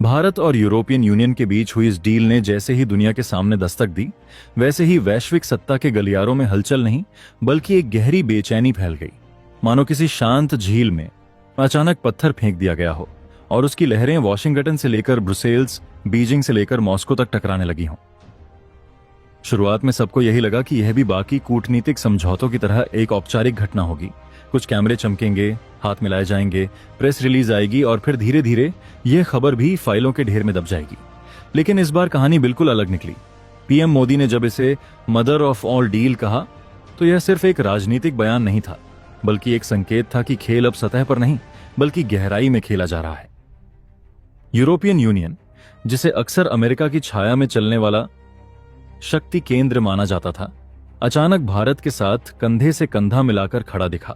भारत और European union के बीच हुई इस डील ने जैसे ही दुनिया के सामने दस्तक दी, वैसे ही वैश्विक सत्ता के गलियारों में हलचल नहीं बल्कि एक गहरी बेचैनी फैल गई। मानो किसी शांत झील में अचानक पत्थर फेंक दिया गया हो और उसकी लहरें वॉशिंगटन से लेकर ब्रुसेल्स, बीजिंग से लेकर मॉस्को तक टकराने लगी हों। शुरुआत में सबको यही लगा कि यह भी बाकी कूटनीतिक समझौतों की तरह एक औपचारिक घटना होगी। कुछ कैमरे चमकेंगे, हाथ मिलाए जाएंगे, प्रेस रिलीज आएगी और फिर धीरे धीरे यह खबर भी फाइलों के ढेर में दब जाएगी। लेकिन इस बार कहानी बिल्कुल अलग निकली। पीएम मोदी ने जब इसे मदर ऑफ ऑल डील कहा तो यह सिर्फ एक राजनीतिक बयान नहीं था, बल्कि एक संकेत था कि खेल अब सतह पर नहीं बल्कि गहराई में खेला जा रहा है। यूरोपियन यूनियन, जिसे अक्सर अमेरिका की छाया में चलने वाला शक्ति केंद्र माना जाता था, अचानक भारत के साथ कंधे से कंधा मिलाकर खड़ा दिखा।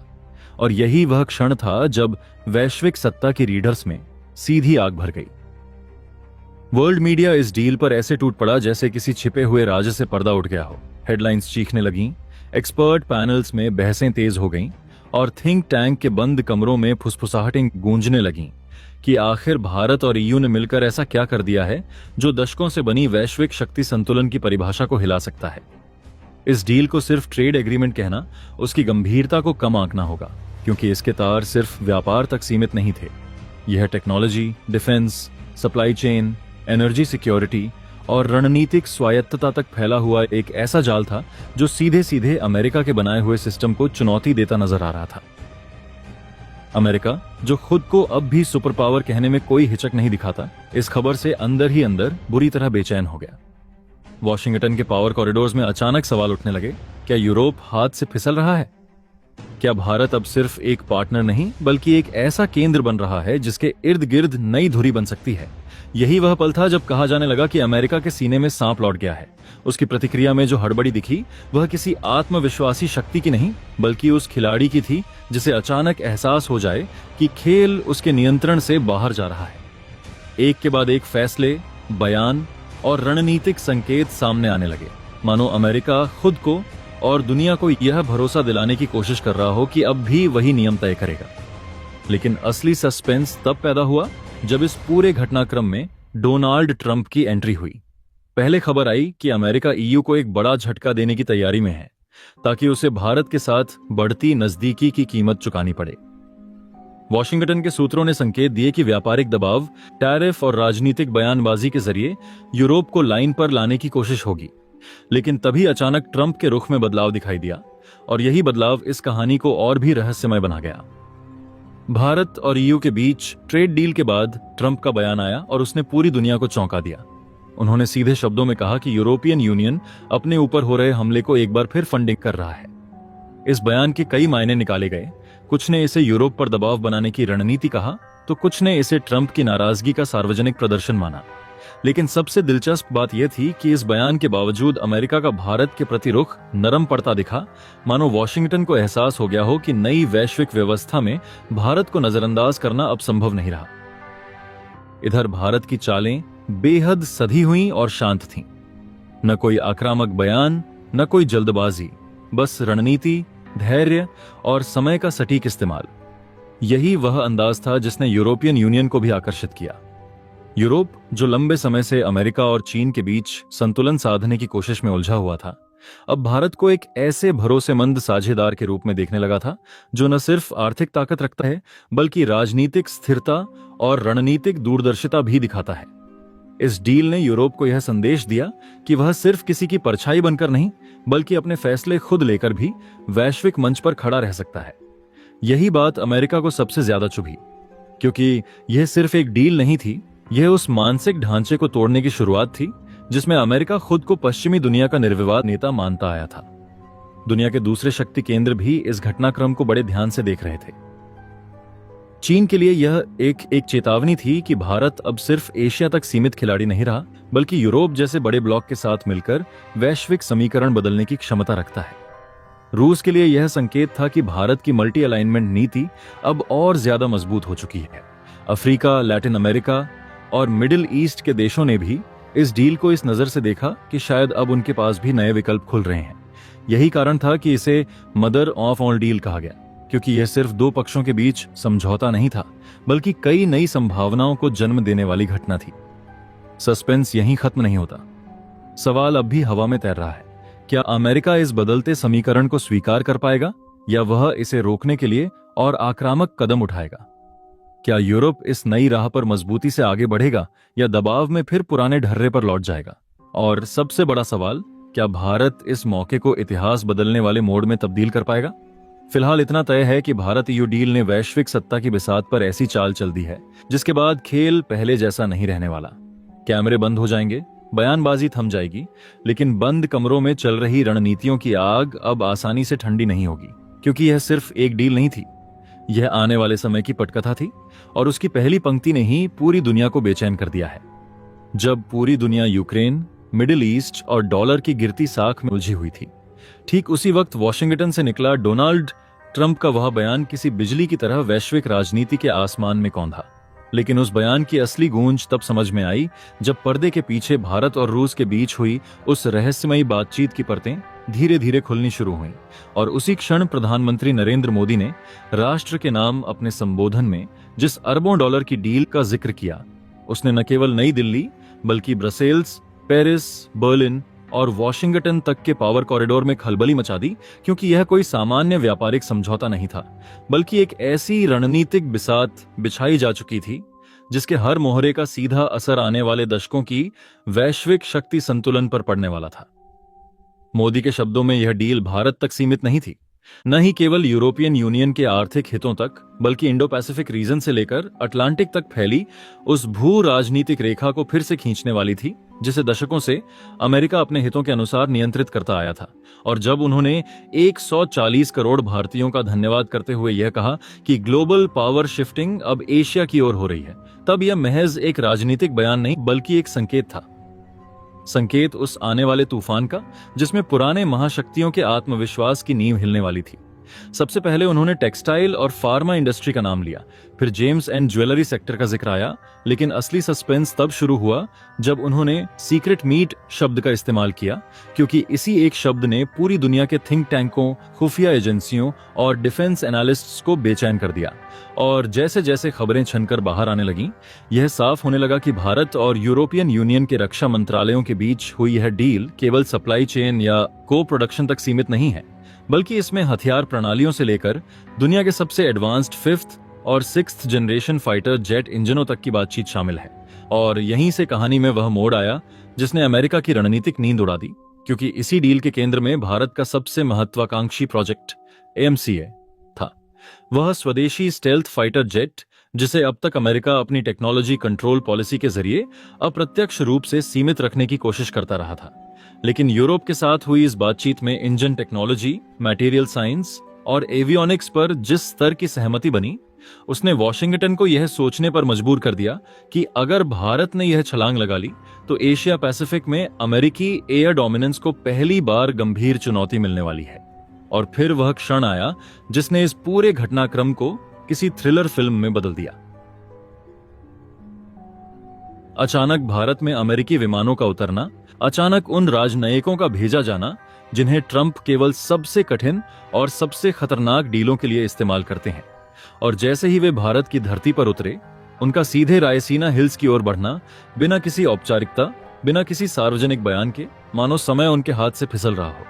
और यही वह क्षण था जब वैश्विक सत्ता की रीडर्स में सीधी आग भर गई। वर्ल्ड मीडिया इस डील पर ऐसे टूट पड़ा जैसे किसी छिपे हुए राज से पर्दा उठ गया हो। हेडलाइंस चीखने लगीं, एक्सपर्ट पैनल्स में बहसें तेज हो गईं और थिंक टैंक के बंद कमरों में फुसफुसाहटें गूंजने लगीं कि आखिर भारत और ईयू ने मिलकर ऐसा क्या कर दिया है जो दशकों से बनी वैश्विक शक्ति संतुलन की परिभाषा को हिला सकता है। इस डील को सिर्फ ट्रेड एग्रीमेंट कहना उसकी गंभीरता को कम आंकना होगा, क्योंकि इसके तार सिर्फ व्यापार तक सीमित नहीं थे। यह technology, defence, supply chain, energy security और रणनीतिक स्वायत्तता तक फैला हुआ एक ऐसा जाल था जो सीधे सीधे अमेरिका के बनाए हुए सिस्टम को चुनौती देता नजर आ रहा था। अमेरिका, जो खुद को अब भी सुपर पावर कहने में कोई हिचक नहीं दिखाता, इस खबर से अंदर ही अंदर बुरी तरह बेचैन हो गया। वॉशिंगटन के पावर कॉरिडोर्स में अचानक सवाल उठने लगे, क्या यूरोप हाथ से फिसल रहा है? क्या भारत अब सिर्फ एक पार्टनर नहीं बल्कि एक ऐसा केंद्र बन रहा है जिसके इर्द गिर्द नई धुरी बन सकती है? यही वह पल था जब कहा जाने लगा कि अमेरिका के सीने में सांप लौट गया है। उसकी प्रतिक्रिया में जो हड़बड़ी दिखी वह किसी आत्मविश्वासी शक्ति की नहीं बल्कि उस खिलाड़ी की थी जिसे अचानक एहसास हो जाए कि खेल उसके नियंत्रण से बाहर जा रहा है। एक के बाद एक फैसले, बयान और रणनीतिक संकेत सामने आने लगे, मानो अमेरिका खुद को और दुनिया को यह भरोसा दिलाने की कोशिश कर रहा हो कि अब भी वही नियम तय करेगा। लेकिन असली सस्पेंस तब पैदा हुआ जब इस पूरे घटनाक्रम में डोनाल्ड ट्रंप की एंट्री हुई। पहले खबर आई कि अमेरिका ईयू को एक बड़ा झटका देने की तैयारी में है ताकि उसे भारत के साथ बढ़ती नजदीकी की कीमत चुकानी पड़े। वॉशिंगटन के सूत्रों ने संकेत दिए कि व्यापारिक दबाव, टैरिफ और राजनीतिक बयानबाजी के जरिए यूरोप को लाइन पर लाने की कोशिश होगी। लेकिन तभी अचानक ट्रंप के रुख में बदलाव दिखाई दिया और यही बदलाव इस कहानी को और भी रहस्यमय बना गया। भारत और ईयू के बीच ट्रेड डील के बाद ट्रंप का बयान आया और उसने पूरी दुनिया को चौंका दिया। उन्होंने सीधे शब्दों में कहा कि यूरोपियन यूनियन अपने ऊपर हो रहे हमले को एक बार फिर फंडिंग कर रहा है। इस बयान के कई मायने निकाले गए। कुछ ने इसे यूरोप पर दबाव बनाने की रणनीति कहा तो कुछ ने इसे ट्रंप की नाराजगी का सार्वजनिक प्रदर्शन माना। लेकिन सबसे दिलचस्प बात यह थी कि इस बयान के बावजूद अमेरिका का भारत के प्रति रुख नरम पड़ता दिखा, मानो वॉशिंगटन को एहसास हो गया हो कि नई वैश्विक व्यवस्था में भारत को नजरअंदाज करना अब संभव नहीं रहा। इधर भारत की चालें बेहद सधी हुई और शांत थीं। न कोई आक्रामक बयान, न कोई जल्दबाजी, बस रणनीति, धैर्य और समय का सटीक इस्तेमाल। यही वह अंदाज था जिसने यूरोपियन यूनियन को भी आकर्षित किया। यूरोप, जो लंबे समय से अमेरिका और चीन के बीच संतुलन साधने की कोशिश में उलझा हुआ था, अब भारत को एक ऐसे भरोसेमंद साझेदार के रूप में देखने लगा था जो न सिर्फ आर्थिक ताकत रखता है बल्कि राजनीतिक स्थिरता और रणनीतिक दूरदर्शिता भी दिखाता है। इस डील ने यूरोप को यह संदेश दिया कि वह सिर्फ किसी की परछाई बनकर नहीं बल्कि अपने फैसले खुद लेकर भी वैश्विक मंच पर खड़ा रह सकता है। यही बात अमेरिका को सबसे ज्यादा चुभी, क्योंकि यह सिर्फ एक डील नहीं थी, यह उस मानसिक ढांचे को तोड़ने की शुरुआत थी जिसमें अमेरिका खुद को पश्चिमी दुनिया का निर्विवाद नेता मानता आया था। दुनिया के दूसरे शक्ति केंद्र भी इस घटनाक्रम को बड़े ध्यान से देख रहे थे। चीन के लिए यह एक चेतावनी थी कि भारत अब सिर्फ एशिया तक सीमित खिलाड़ी नहीं रहा बल्कि यूरोप जैसे बड़े ब्लॉक के साथ मिलकर वैश्विक समीकरण बदलने की क्षमता रखता है। रूस के लिए यह संकेत था कि भारत की मल्टी अलाइनमेंट नीति अब और ज्यादा मजबूत हो चुकी है। अफ्रीका, लैटिन अमेरिका और मिडिल ईस्ट के देशों ने भी इस डील को इस नजर से देखा कि शायद अब उनके पास भी नए विकल्प खुल रहे हैं। यही कारण था कि इसे मदर ऑफ ऑल डील कहा गया। क्योंकि यह सिर्फ दो पक्षों के बीच समझौता नहीं था, बल्कि कई नई संभावनाओं को जन्म देने वाली घटना थी। सस्पेंस यहीं खत्म नहीं होता। सवाल अब भी हवा में तैर रहा है। क्या अमेरिका इस बदलते समीकरण को स्वीकार कर पाएगा, या वह इसे रोकने के लिए और आक्रामक कदम उठाएगा? क्या यूरोप इस नई राह पर मजबूती से आगे बढ़ेगा, या दबाव में फिर पुराने ढर्रे पर लौट जाएगा? और सबसे बड़ा सवाल, क्या भारत इस मौके को इतिहास बदलने वाले मोड़ में तब्दील कर पाएगा? फिलहाल इतना तय है कि भारत ईयू डील ने वैश्विक सत्ता की बिसात पर ऐसी चाल चल दी है जिसके बाद खेल पहले जैसा नहीं रहने वाला। कैमरे बंद हो जाएंगे, बयानबाजी थम जाएगी, लेकिन बंद कमरों में चल रही रणनीतियों की आग अब आसानी से ठंडी नहीं होगी, क्योंकि यह सिर्फ एक डील नहीं थी। यह आने वाले समय की पटकथा थी, और उसकी पहली पंक्ति ने ही पूरी दुनिया को बेचैन कर दिया है। जब पूरी दुनिया यूक्रेन, मिडिल ईस्ट और डॉलर की गिरती साख में उलझी हुई थी, ठीक उसी वक्त वॉशिंगटन से निकला डोनाल्ड ट्रंप का वह बयान किसी बिजली की तरह वैश्विक राजनीति के आसमान में कौंधा। लेकिन उस बयान की असली गूंज तब समझ में आई जब पर्दे के पीछे भारत और रूस के बीच हुई उस रहस्यमयी बातचीत की परतें धीरे धीरे खुलनी शुरू हुईं, और उसी क्षण प्रधानमंत्री नरेंद्र मोदी ने राष्ट्र के नाम अपने संबोधन में जिस अरबों डॉलर की डील का जिक्र किया, उसने न केवल नई दिल्ली बल्कि ब्रसेल्स, पेरिस, बर्लिन और वॉशिंगटन तक के पावर कॉरिडोर में खलबली मचा दी, क्योंकि यह कोई सामान्य व्यापारिक समझौता नहीं था, बल्कि एक ऐसी रणनीतिक बिसात बिछाई जा चुकी थी जिसके हर मोहरे का सीधा असर आने वाले दशकों की वैश्विक शक्ति संतुलन पर पड़ने वाला था। मोदी के शब्दों में यह डील भारत तक सीमित नहीं थी, न ही केवल यूरोपियन यूनियन के आर्थिक हितों तक, बल्कि इंडो पैसिफिक रीजन से लेकर अटलांटिक तक फैली उस भू राजनीतिक रेखा को फिर से खींचने वाली थी जिसे दशकों से अमेरिका अपने हितों के अनुसार नियंत्रित करता आया था। और जब उन्होंने 140 करोड़ भारतीयों का धन्यवाद करते हुए यह कहा कि ग्लोबल पावर शिफ्टिंग अब एशिया की ओर हो रही है, तब यह महज एक राजनीतिक बयान नहीं बल्कि एक संकेत था। संकेत उस आने वाले तूफान का जिसमें पुराने महाशक्तियों के आत्मविश्वास की नींव हिलने वाली थी। सबसे पहले उन्होंने टेक्सटाइल और फार्मा इंडस्ट्री का नाम लिया, फिर जेम्स एंड ज्वेलरी सेक्टर का जिक्र आया, लेकिन असली सस्पेंस तब शुरू हुआ जब उन्होंने सीक्रेट मीट शब्द का इस्तेमाल किया, क्योंकि इसी एक शब्द ने पूरी दुनिया के थिंक टैंकों, खुफिया एजेंसियों और डिफेंस एनालिस्ट्स को बेचैन कर दिया। और जैसे जैसे खबरें छनकर बाहर आने लगीं, यह साफ होने लगा कि भारत और यूरोपियन यूनियन के रक्षा मंत्रालयों के बीच हुई यह डील केवल सप्लाई चेन या को प्रोडक्शन तक सीमित नहीं है, बल्कि इसमें हथियार प्रणालियों से लेकर दुनिया के सबसे एडवांस्ड 5th और 6th जनरेशन फाइटर जेट इंजनों तक की बातचीत शामिल है। और यहीं से कहानी में वह मोड़ आया जिसने अमेरिका की रणनीतिक नींद उड़ा दी, क्योंकि इसी डील के केंद्र में भारत का सबसे महत्वाकांक्षी प्रोजेक्ट AMCA था। वह स्वदेशी स्टेल्थ फाइटर जेट जिसे अब तक अमेरिका अपनी टेक्नोलॉजी कंट्रोल पॉलिसी के जरिए अप्रत्यक्ष रूप से सीमित रखने की कोशिश करता रहा था। लेकिन यूरोप के साथ हुई इस बातचीत में इंजन टेक्नोलॉजी, मटेरियल साइंस और एवियोनिक्स पर जिस स्तर की सहमति बनी, उसने वॉशिंगटन को यह सोचने पर मजबूर कर दिया कि अगर भारत ने यह छलांग लगा ली तो एशिया पैसिफिक में अमेरिकी एयर डोमिनेंस को पहली बार गंभीर चुनौती मिलने वाली है। और फिर वह क्षण आया जिसने इस पूरे घटनाक्रम को किसी थ्रिलर फिल्म में बदल दिया। अचानक भारत में अमेरिकी विमानों का उतरना, अचानक उन राजनयिकों का भेजा जाना जिन्हें ट्रंप केवल सबसे कठिन और सबसे खतरनाक डीलों के लिए इस्तेमाल करते हैं। और जैसे ही वे भारत की धरती पर उतरे, उनका सीधे रायसीना हिल्स की ओर बढ़ना, बिना किसी औपचारिकता, बिना किसी सार्वजनिक बयान के, मानो समय उनके हाथ से फिसल रहा हो।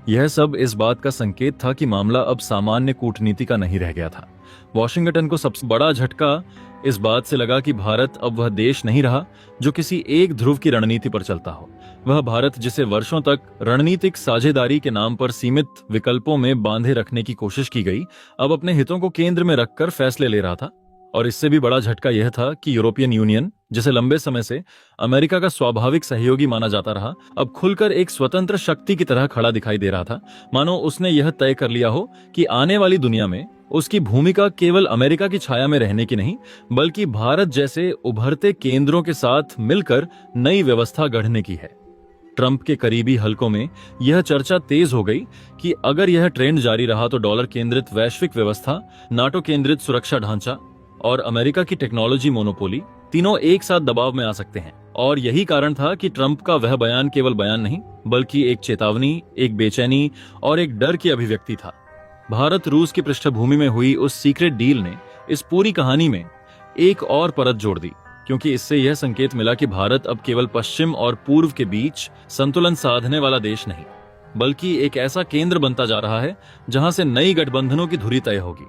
यह सब इस बात का संकेत था कि मामला अब सामान्य कूटनीति का नहीं रह गया था। वॉशिंगटन को सबसे बड़ा झटका इस बात से लगा कि भारत अब वह देश नहीं रहा जो किसी एक ध्रुव की रणनीति पर चलता हो। वह भारत जिसे वर्षों तक रणनीतिक साझेदारी के नाम पर सीमित विकल्पों में बांधे रखने की कोशिश की गई, अब अपने हितों को केंद्र में रखकर फैसले ले रहा था। और इससे भी बड़ा झटका यह था कि यूरोपियन यूनियन, जिसे लंबे समय से अमेरिका का स्वाभाविक सहयोगी माना जाता रहा, अब खुलकर एक स्वतंत्र शक्ति की तरह खड़ा दिखाई दे रहा था, मानो उसने यह तय कर लिया हो कि आने वाली दुनिया में उसकी भूमिका केवल अमेरिका की छाया में रहने की नहीं, बल्कि भारत जैसे उभरते केंद्रों के साथ मिलकर नई व्यवस्था गढ़ने की है। ट्रंप के करीबी हलकों में यह चर्चा तेज हो गई कि अगर यह ट्रेंड जारी रहा तो डॉलर केंद्रित वैश्विक व्यवस्था, नाटो केंद्रित सुरक्षा ढांचा और अमेरिका की टेक्नोलॉजी मोनोपोली तीनों एक साथ दबाव में आ सकते हैं। और यही कारण था कि ट्रंप का वह बयान केवल बयान नहीं, बल्कि एक चेतावनी, एक बेचैनी और एक डर की अभिव्यक्ति था। भारत रूस की पृष्ठभूमि में हुई उस सीक्रेट डील ने इस पूरी कहानी में एक और परत जोड़ दी, क्योंकि इससे यह संकेत मिला कि भारत अब केवल पश्चिम और पूर्व के बीच संतुलन साधने वाला देश नहीं, बल्कि एक ऐसा केंद्र बनता जा रहा है जहां से नई गठबंधनों की धुरी तय होगी।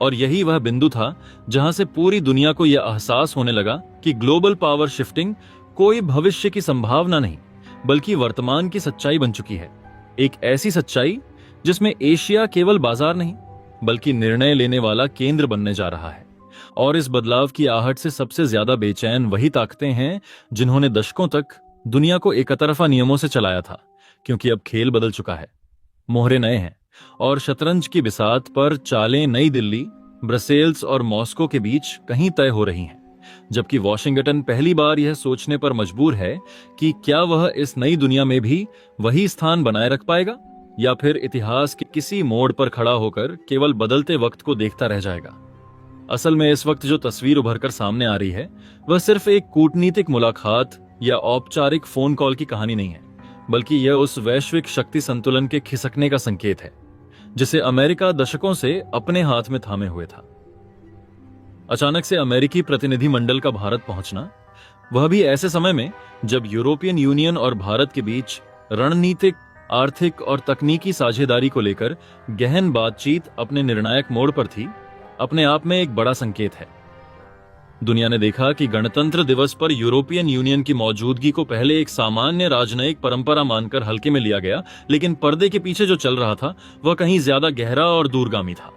और यही वह बिंदु था जहां से पूरी दुनिया को यह एहसास होने लगा कि ग्लोबल पावर शिफ्टिंग कोई भविष्य की संभावना नहीं, बल्कि वर्तमान की सच्चाई बन चुकी है। एक ऐसी सच्चाई जिसमें एशिया केवल बाजार नहीं, बल्कि निर्णय लेने वाला केंद्र बनने जा रहा है। और इस बदलाव की आहट से सबसे ज्यादा बेचैन वही ताकतें हैं जिन्होंने दशकों तक दुनिया को एकतरफा नियमों से चलाया था, क्योंकि अब खेल बदल चुका है, मोहरे नए हैं और शतरंज की बिसात पर चालें नई दिल्ली, ब्रसेल्स और मॉस्को के बीच कहीं तय हो रही हैं। जबकि वॉशिंगटन पहली बार यह सोचने पर मजबूर है कि क्या वह इस नई दुनिया में भी वही स्थान बनाए रख पाएगा, या फिर इतिहास के किसी मोड़ पर खड़ा होकर केवल बदलते वक्त को देखता रह जाएगा। असल में इस वक्त जो तस्वीर उभरकर सामने आ रही है, वह सिर्फ एक कूटनीतिक मुलाकात या औपचारिक फोन कॉल की कहानी नहीं है, बल्कि यह उस वैश्विक शक्ति संतुलन के खिसकने का संकेत है जिसे अमेरिका दशकों से अपने हाथ में थामे हुए था। अचानक से अमेरिकी प्रतिनिधिमंडल का भारत पहुंचना, वह भी ऐसे समय में जब यूरोपियन यूनियन और भारत के बीच रणनीतिक, आर्थिक और तकनीकी साझेदारी को लेकर गहन बातचीत अपने निर्णायक मोड़ पर थी, अपने आप में एक बड़ा संकेत है। दुनिया ने देखा कि गणतंत्र दिवस पर यूरोपियन यूनियन की मौजूदगी को पहले एक सामान्य राजनयिक परंपरा मानकर हल्के में लिया गया, लेकिन पर्दे के पीछे जो चल रहा था वह कहीं ज्यादा गहरा और दूरगामी था।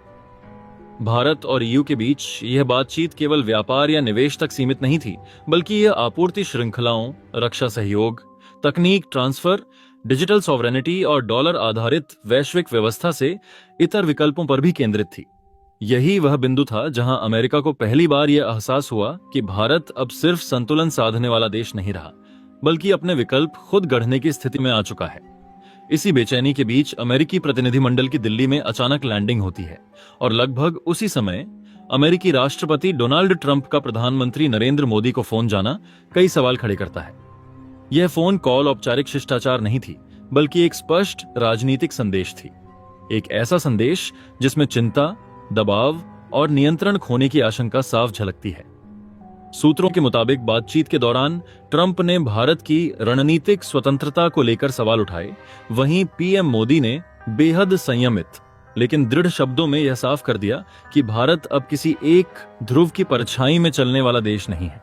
भारत और ईयू के बीच यह बातचीत केवल व्यापार या निवेश तक सीमित नहीं थी, बल्कि यह आपूर्ति श्रृंखलाओं, रक्षा सहयोग, तकनीक ट्रांसफर, डिजिटल सॉवरेनिटी और डॉलर आधारित वैश्विक व्यवस्था से इतर विकल्पों पर भी केंद्रित थी। यही वह बिंदु था जहां अमेरिका को पहली बार यह एहसास हुआ कि भारत अब सिर्फ संतुलन साधने वाला देश नहीं रहा, बल्कि अपने विकल्प खुद गढ़ने की स्थिति में आ चुका है। इसी बेचैनी के बीच अमेरिकी प्रतिनिधिमंडल की दिल्ली में अचानक लैंडिंग होती है और लगभग उसी समय अमेरिकी राष्ट्रपति डोनाल्ड ट्रंप का प्रधानमंत्री नरेंद्र मोदी को फोन जाना कई सवाल खड़े करता है। यह फोन कॉल औपचारिक शिष्टाचार नहीं थी, बल्कि एक स्पष्ट राजनीतिक संदेश थी। एक ऐसा संदेश जिसमें चिंता, दबाव और नियंत्रण खोने की आशंका साफ झलकती है। सूत्रों के मुताबिक बातचीत के दौरान ट्रंप ने भारत की रणनीतिक स्वतंत्रता को लेकर सवाल उठाए, वहीं पीएम मोदी ने बेहद संयमित लेकिन दृढ़ शब्दों में यह साफ कर दिया कि भारत अब किसी एक ध्रुव की परछाई में चलने वाला देश नहीं है।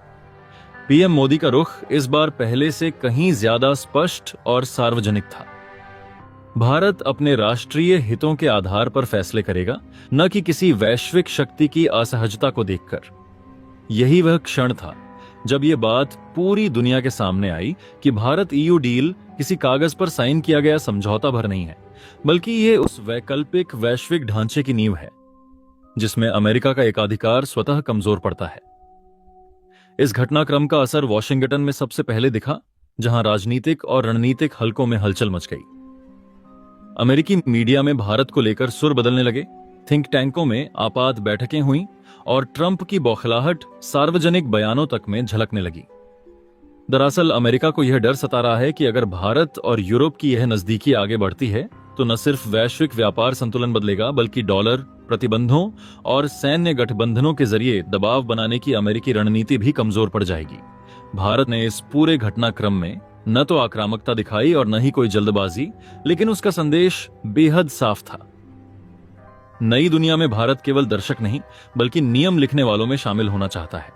पीएम मोदी का रुख इस बार पहले से कहीं ज्यादा स्पष्ट और सार्वजनिक था। भारत अपने राष्ट्रीय हितों के आधार पर फैसले करेगा, न कि किसी वैश्विक शक्ति की असहजता को देखकर। यही वह क्षण था जब यह बात पूरी दुनिया के सामने आई कि भारत ईयू डील किसी कागज पर साइन किया गया समझौता भर नहीं है, बल्कि ये उस वैकल्पिक वैश्विक ढांचे की नींव है जिसमें अमेरिका का एकाधिकार स्वतः कमजोर पड़ता है। इस घटनाक्रम का असर वॉशिंगटन में सबसे पहले दिखा, जहां राजनीतिक और रणनीतिक हलकों में हलचल मच गई। अमेरिकी मीडिया में भारत को लेकर सुर बदलने लगे, थिंक टैंकों में आपात बैठकें हुईं और ट्रंप की बौखलाहट सार्वजनिक बयानों तक में झलकने लगी। दरअसल अमेरिका को यह डर सता रहा है कि अगर भारत और यूरोप की यह नजदीकी आगे बढ़ती है तो न सिर्फ वैश्विक व्यापार संतुलन बदलेगा, बल्कि डॉलर, प्रतिबंधों और सैन्य गठबंधनों के जरिए दबाव बनाने की अमेरिकी रणनीति भी कमजोर पड़ जाएगी। भारत ने इस पूरे घटनाक्रम में न तो आक्रामकता दिखाई और न ही कोई जल्दबाजी, लेकिन उसका संदेश बेहद साफ था। नई दुनिया में भारत केवल दर्शक नहीं, बल्कि नियम लिखने वालों में शामिल होना चाहता है।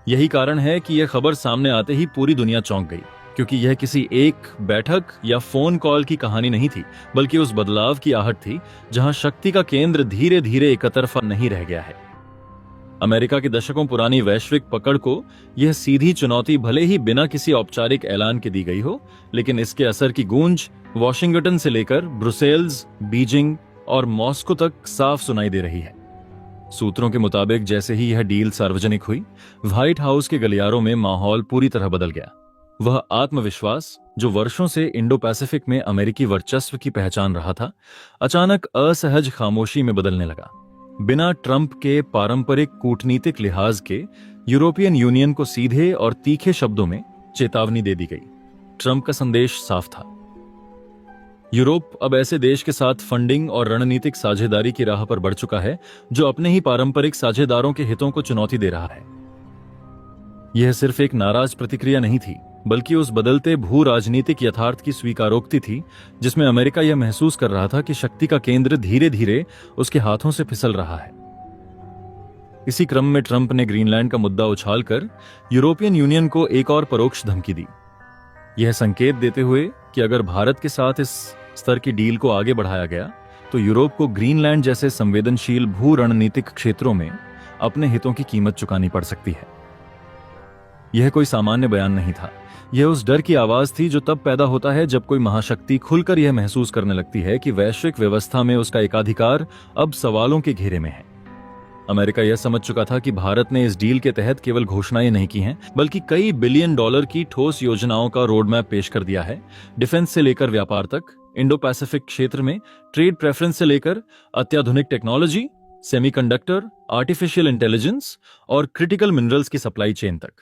यही कारण है कि यह खबर सामने आते ही पूरी दुनिया चौंक गई, क्योंकि यह किसी एक बैठक या फोन कॉल की कहानी नहीं थी, बल्कि उस बदलाव की आहट थी जहां शक्ति का केंद्र धीरे धीरे एकतरफा नहीं रह गया है। अमेरिका की दशकों पुरानी वैश्विक पकड़ को यह सीधी चुनौती भले ही बिना किसी औपचारिक ऐलान के दी गई हो, लेकिन इसके असर की गूंज वॉशिंगटन से लेकर ब्रुसेल्स, बीजिंग और मॉस्को तक साफ सुनाई दे रही है। सूत्रों के मुताबिक जैसे ही यह डील सार्वजनिक हुई, व्हाइट हाउस के गलियारों में माहौल पूरी तरह बदल गया। वह आत्मविश्वास जो वर्षों से इंडो पैसिफिक में अमेरिकी वर्चस्व की पहचान रहा था, अचानक असहज खामोशी में बदलने लगा। बिना ट्रंप के पारंपरिक कूटनीतिक लिहाज के यूरोपियन यूनियन को सीधे और तीखे शब्दों में चेतावनी दे दी गई। ट्रंप का संदेश साफ था, यूरोप अब ऐसे देश के साथ फंडिंग और रणनीतिक साझेदारी की राह पर बढ़ चुका है जो अपने ही पारंपरिक साझेदारों के हितों को चुनौती दे रहा है। यह सिर्फ एक नाराज प्रतिक्रिया नहीं थी, बल्कि उस बदलते भू राजनीतिक यथार्थ की स्वीकारोक्ति थी जिसमें अमेरिका यह महसूस कर रहा था कि शक्ति का केंद्र धीरे धीरे उसके हाथों से फिसल रहा है। इसी क्रम में ट्रंप ने ग्रीनलैंड का मुद्दा उछालकर यूरोपियन यूनियन को एक और परोक्ष धमकी दी, यह संकेत देते हुए कि अगर भारत के साथ इस स्तर की डील को आगे बढ़ाया गया तो यूरोप को ग्रीनलैंड जैसे संवेदनशील भू रणनीतिक क्षेत्रों में अपने हितों की कीमत चुकानी पड़ सकती है। यह कोई सामान्य बयान नहीं था, यह उस डर की आवाज थी जो तब पैदा होता है जब कोई महाशक्ति खुलकर यह महसूस करने लगती है कि वैश्विक व्यवस्था में उसका एकाधिकार अब सवालों के घेरे में है। अमेरिका यह समझ चुका था कि भारत ने इस डील के तहत केवल घोषणाएं नहीं की हैं, बल्कि कई बिलियन डॉलर की ठोस योजनाओं का रोडमैप पेश कर दिया है। डिफेंस से लेकर व्यापार तक, इंडो पैसिफिक क्षेत्र में ट्रेड प्रेफरेंस से लेकर अत्याधुनिक टेक्नोलॉजी, सेमीकंडक्टर, आर्टिफिशियल इंटेलिजेंस और क्रिटिकल मिनरल्स की सप्लाई चेन तक।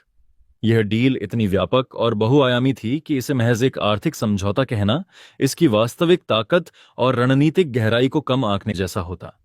यह डील इतनी व्यापक और बहुआयामी थी कि इसे महज एक आर्थिक समझौता कहना इसकी वास्तविक ताकत और रणनीतिक गहराई को कम आंकने जैसा होता।